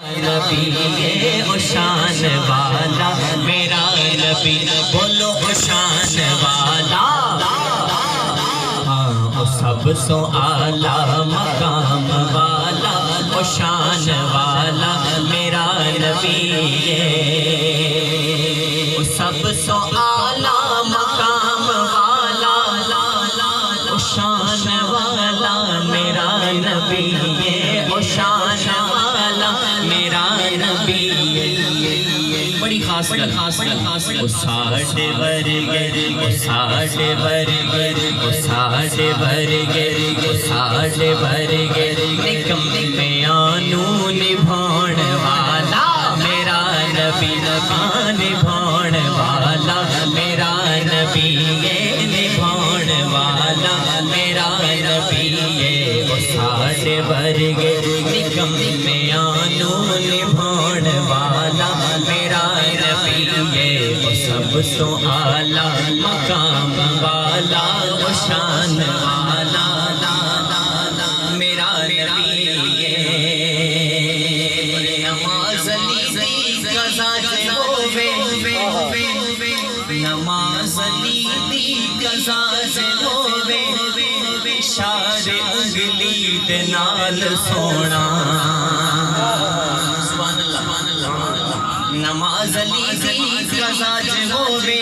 نبی او شان والا میرا نبی، بولو او شان والا، او سب سو اعلیٰ مقام والا، او شان والا میرا نبی، او سب سو اعلیٰ مقام والا، او شان والا میرا نبی، او شان والا میرا نبی، بڑی خاص گل، او ساڈے ورگے، او ساڈے ورگے، او ساڈے ورگے، او ساڈے ورگے نکمیاں نوں نبھاؤن والا میرا نبی، نبھاؤن والا میرا نبی، نبھاؤن والا میرا نبی، او ساڈے ورگے نکمیاں نوں نبھاؤن والا میرا نبی، او سب تو اعلیٰ مقام والا، او شان والا میرا نبی، نماز علی دی قضا تے ہووے، نماز علی دی قضا تے ہووے، اشارے انگلی دے نال سونا، سبحان اللہ، نماز علی دی قضا تے ہووے،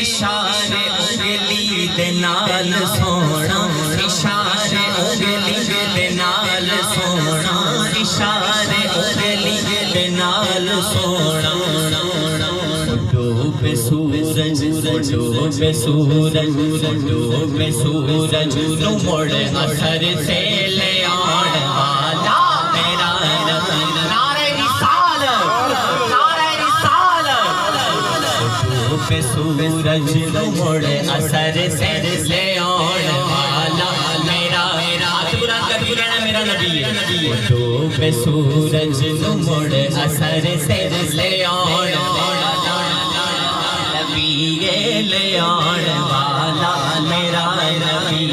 اشارے انگلی دے نال سونا، اشارے انگلی دے نال سونا، اشارے انگلی دے نال سونا، ڈوبے سورج، ڈوبے سورج، ڈوبے سورج نو مڑ اثر سے لے آن والا میرا نبی، نعرہ رسالت، نعرہ رسالت، ڈوبے سورج نو مڑ اثر سے لے آن والا میرا، ہاتھ بلند کر کے کہنا میرا نبی، ڈوبے سورج نو مڑ اثر سے لے آن والا لے آن والا میرا نبی،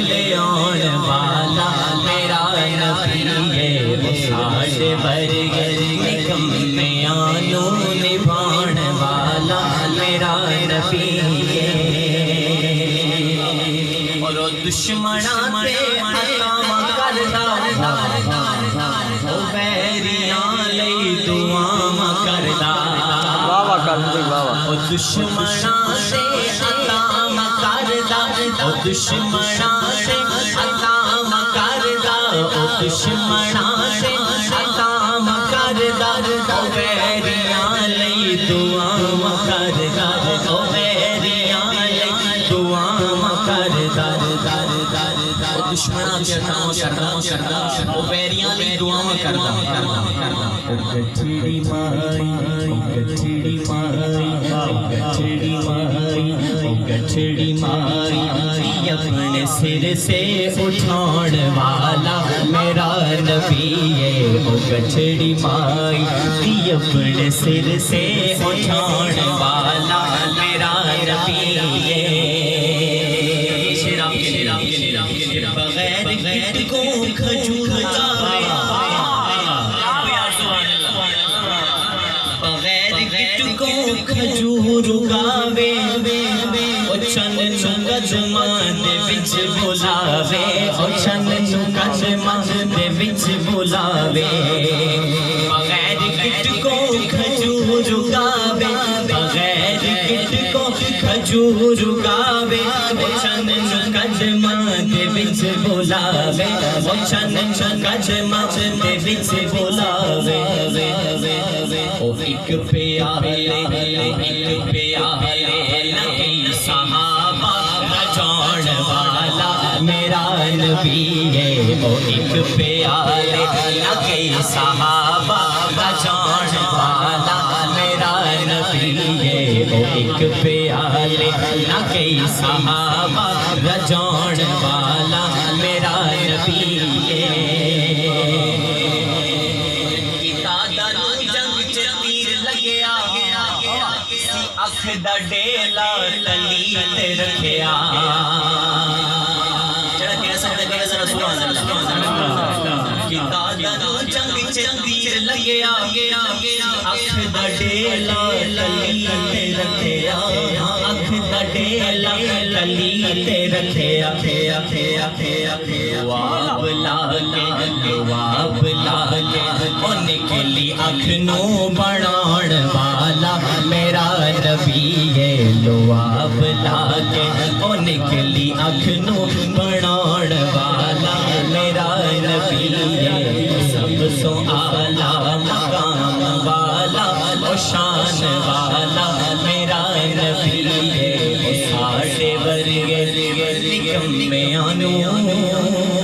لے آن والا میرا نبی، او ساڈے ورگے نکمیاں نوں نبھاؤن والا میرا نبی، اور دشمناں تے عطا کردا، او بیریاں لئی دعا کردا، او دشمناں سے عطا کردا، او دشمناں سے عطا کردا، او دشمناں سے عطا کردا، او بیریاں لئی دعا کردا، او بیریاں لئی دعا کردا، او دشمناں تے عطا کردا، او بیریاں لئی دعا کردا، گٹھڑی مائی، گٹھڑی مائی، گٹھڑی مائی، گٹھڑی مائی، اپنے سر سے اٹھاؤن والا میرا نبی، او گٹھڑی مائی، اپنے سر سے اٹھاؤن والا میرا نبی، بغیر گٹ کو کھجور گاوے، کھجور گاوے، او چن نو قدمان دے وچ بلاوے، او چن نو قدمان دے وچ بلاوے، بغیر گٹ کو کھجور گاوے، بغیر گٹ کو کھجور گاوے، او چن نو قدمان دے وچ بلاوے، او چن نو قدمان دے وچ بلاوے، او ایک پیالے، ایک پیالے لگی صحابہ رجاؤن والا میرا نبی، او ایک پیالے لگی صحابہ رجاؤن والا میرا نبی، او ایک پیالے لگی صحابہ رجاؤن والا میرا نبی، اکھ دا ڈیلا تلی تے رکھیا، جڑا کہہ سکتا ہے کہ ذرا سبحان اللہ، دادا نو جنگ چ تیر لگیا اکھ دا ڈیلا کلی تے رکھیا اکھ دا ڈیلا کلی تے رکھیا جواب لا کے او نکلی اکھ نو بناون والا میرا نبی ہے جواب لا کے او نکلی اکھ نو بناون والا میرا نبی ہے سب سو اعلیٰ مقام والا و شان والا میرا نبی ہے ساڈے ورگے نکمیاں نوں